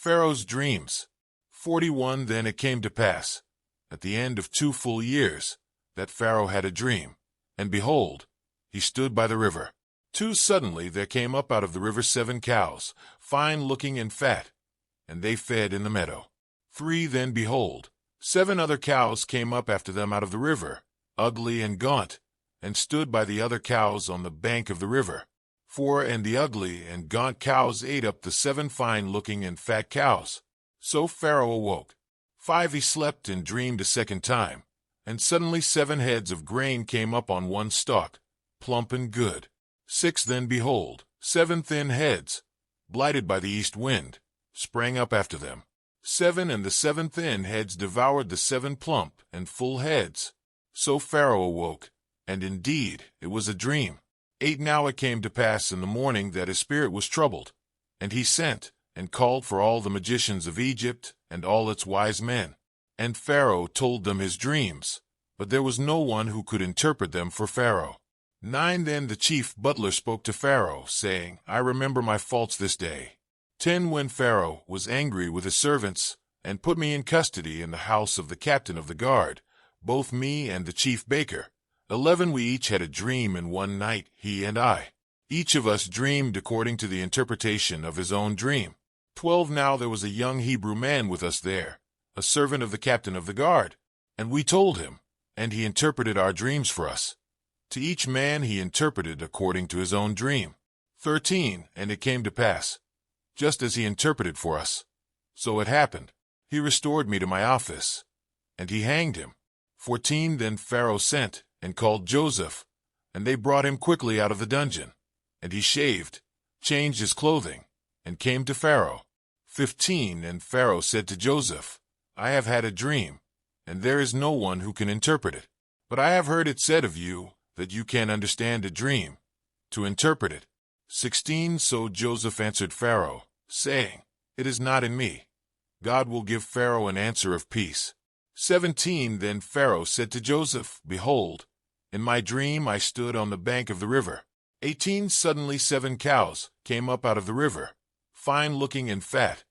Pharaoh's dreams. 41 Then it came to pass, at the end of 2 full years, that Pharaoh had a dream, and behold, he stood by the river. 2 Suddenly there came up out of the river 7 cows, fine-looking and fat, and they fed in the meadow. 3 Then behold, 7 other cows came up after them out of the river, ugly and gaunt, and stood by the other cows on the bank of the river. 4 And the ugly and gaunt cows ate up the 7 fine-looking and fat cows. So Pharaoh awoke. 5 He slept and dreamed a second time, and suddenly 7 heads of grain came up on one stalk, plump and good. 6 Then behold, 7 thin heads, blighted by the east wind, sprang up after them. 7 And the 7 thin heads devoured the 7 plump and full heads. So Pharaoh awoke, and indeed it was a dream. 8 Now it came to pass in the morning that his spirit was troubled, and he sent and called for all the magicians of Egypt and all its wise men. And Pharaoh told them his dreams, but there was no one who could interpret them for Pharaoh. 9 Then the chief butler spoke to Pharaoh, saying, I remember my faults this day. 10 When Pharaoh was angry with his servants, and put me in custody in the house of the captain of the guard, both me and the chief baker. 11 We each had a dream in one night, he and I. Each of us dreamed according to the interpretation of his own dream. 12 Now there was a young Hebrew man with us there, a servant of the captain of the guard, and we told him, and he interpreted our dreams for us. To each man he interpreted according to his own dream. 13 And it came to pass, just as he interpreted for us, so it happened. He restored me to my office, and he hanged him. 14 Then Pharaoh sent and called Joseph, and they brought him quickly out of the dungeon. And he shaved, changed his clothing, and came to Pharaoh. 15 And Pharaoh said to Joseph, I have had a dream, and there is no one who can interpret it. But I have heard it said of you that you can understand a dream, to interpret it. 16 So Joseph answered Pharaoh, saying, It is not in me. God will give Pharaoh an answer of peace. 17 Then Pharaoh said to Joseph, Behold, in my dream I stood on the bank of the river. 18 Suddenly 7 cows came up out of the river, fine-looking and fat,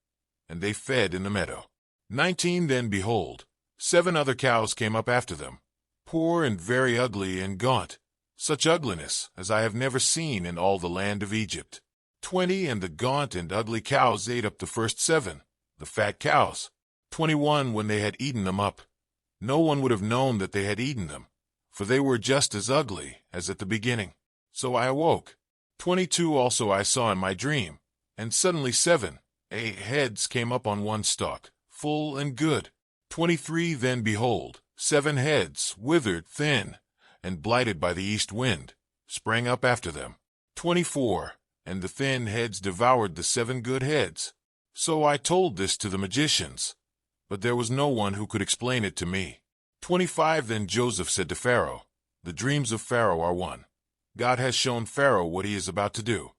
and they fed in the meadow. 19 Then behold, 7 other cows came up after them, poor and very ugly and gaunt, such ugliness as I have never seen in all the land of Egypt. 20 And the gaunt and ugly cows ate up the first 7, the fat cows. 21 When they had eaten them up, no one would have known that they had eaten them, for they were just as ugly as at the beginning. So I awoke. 22 Also I saw in my dream, and suddenly 7 heads came up on one stalk, full and good. 23 Then behold, 7 heads, withered, thin, and blighted by the east wind, sprang up after them. 24 And the thin heads devoured the 7 good heads. So I told this to the magicians, but there was no one who could explain it to me. 25 Then Joseph said to Pharaoh, The dreams of Pharaoh are one. God has shown Pharaoh what he is about to do.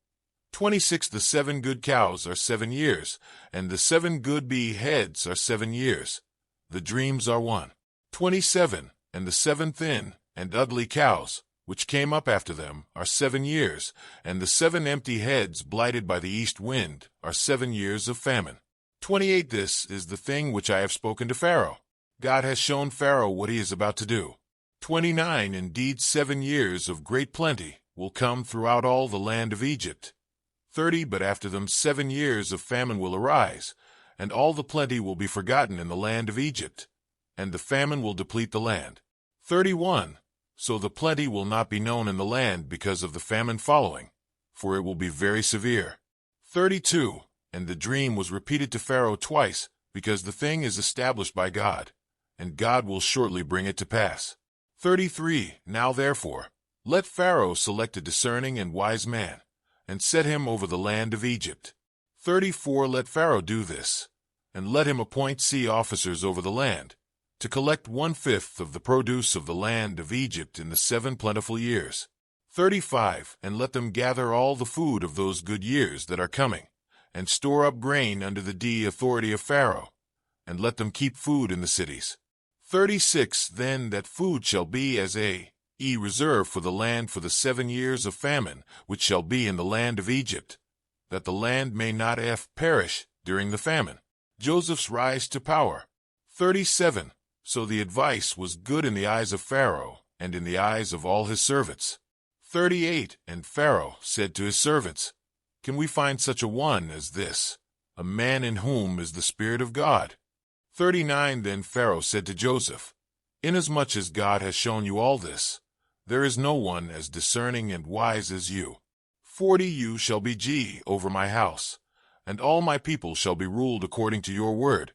26 The 7 good cows are 7 years, and the 7 good heads are 7 years. The dreams are one. 27 And the 7 thin and ugly cows, which came up after them, are 7 years, and the 7 empty heads blighted by the east wind are 7 years of famine. 28 This is the thing which I have spoken to Pharaoh. God has shown Pharaoh what he is about to do. 29 Indeed 7 years of great plenty will come throughout all the land of Egypt. 30 But after them 7 years of famine will arise, and all the plenty will be forgotten in the land of Egypt, and the famine will deplete the land. 31 So the plenty will not be known in the land because of the famine following, for it will be very severe. 32 And the dream was repeated to Pharaoh twice, because the thing is established by God, and God will shortly bring it to pass. 33 Now therefore, let Pharaoh select a discerning and wise man, and set him over the land of Egypt. 34 Let Pharaoh do this, and let him appoint sea officers over the land, to collect 1/5 of the produce of the land of Egypt in the 7 plentiful years. 35 And let them gather all the food of those good years that are coming, and store up grain under the authority of Pharaoh, and let them keep food in the cities. 36 Then that food shall be as a reserve for the land for the 7 years of famine, which shall be in the land of Egypt, that the land may not perish during the famine. Joseph's rise to power. 37. So the advice was good in the eyes of Pharaoh and in the eyes of all his servants. 38. And Pharaoh said to his servants, Can we find such a one as this, a man in whom is the Spirit of God? 39. Then Pharaoh said to Joseph, Inasmuch as God has shown you all this, there is no one as discerning and wise as you. 40. You shall be over my house, and all my people shall be ruled according to your word.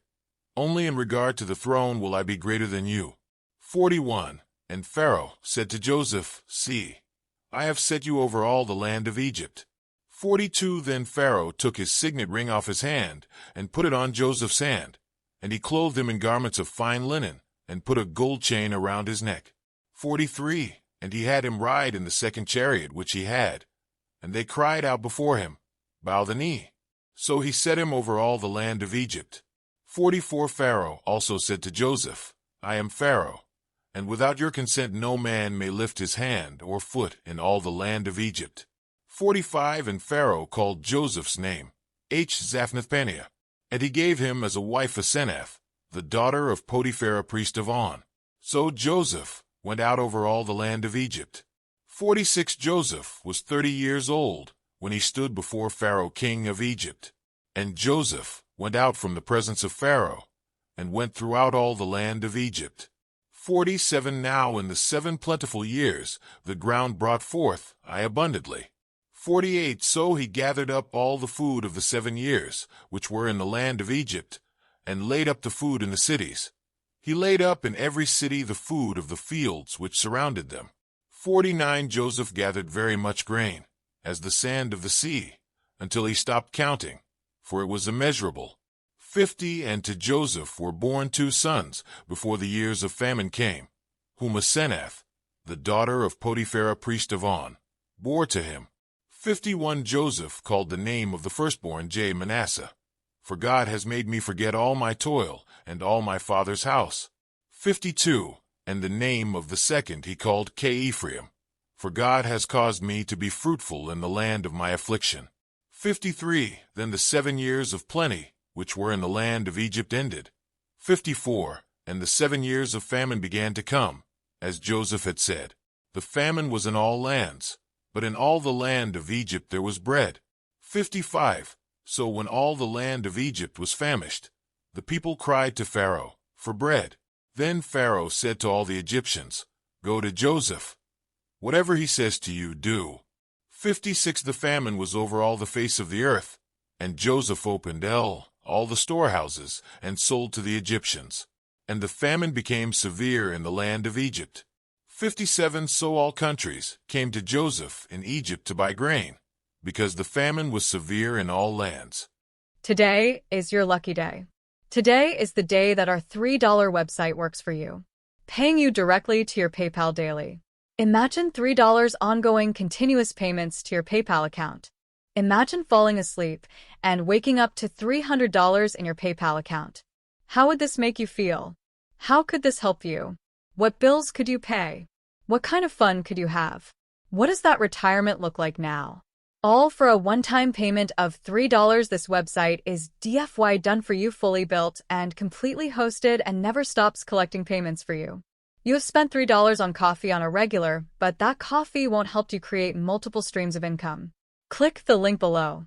Only in regard to the throne will I be greater than you. 41. And Pharaoh said to Joseph, See, I have set you over all the land of Egypt. 42. Then Pharaoh took his signet ring off his hand, and put it on Joseph's hand, and he clothed him in garments of fine linen, and put a gold chain around his neck. 43. And he had him ride in the second chariot which he had, and they cried out before him, Bow the knee. So he set him over all the land of Egypt. 44. Pharaoh also said to Joseph, I am Pharaoh, and without your consent no man may lift his hand or foot in all the land of Egypt. 45. And Pharaoh called Joseph's name Zaphnath-Paneah, and he gave him as a wife Asenath, the daughter of Potiphar priest of On. So Joseph went out over all the land of Egypt. 46. Joseph was 30 years old when he stood before Pharaoh king of Egypt. And Joseph went out from the presence of Pharaoh, and went throughout all the land of Egypt. 47. Now in the 7 plentiful years the ground brought forth abundantly. 48. So he gathered up all the food of the 7 years, which were in the land of Egypt, and laid up the food in the cities. He laid up in every city the food of the fields which surrounded them. 49. Joseph gathered very much grain, as the sand of the sea, until he stopped counting, for it was immeasurable. 50. And to Joseph were born 2 sons before the years of famine came, whom Asenath, the daughter of Potiphar priest of On, bore to him. 51. Joseph called the name of the firstborn Manasseh, for God has made me forget all my toil and all my father's house. 52. And the name of the second he called Ephraim, for God has caused me to be fruitful in the land of my affliction. 53. Then the 7 years of plenty, which were in the land of Egypt, ended. 54. And the 7 years of famine began to come, as Joseph had said. The famine was in all lands, but in all the land of Egypt there was bread. 55. So when all the land of Egypt was famished, the people cried to Pharaoh for bread. Then Pharaoh said to all the Egyptians, Go to Joseph. Whatever he says to you, do. 56. The famine was over all the face of the earth, and Joseph opened all the storehouses, and sold to the Egyptians. And the famine became severe in the land of Egypt. 57. So all countries came to Joseph in Egypt to buy grain, because the famine was severe in all lands. Today is your lucky day. Today is the day that our $3 website works for you, paying you directly to your PayPal daily. Imagine $3 ongoing continuous payments to your PayPal account. Imagine falling asleep and waking up to $300 in your PayPal account. How would this make you feel? How could this help you? What bills could you pay? What kind of fun could you have? What does that retirement look like now? All for a one-time payment of $3. This website is DFY done for you, fully built and completely hosted, and never stops collecting payments for you. You have spent $3 on coffee on a regular, but that coffee won't help you create multiple streams of income. Click the link below.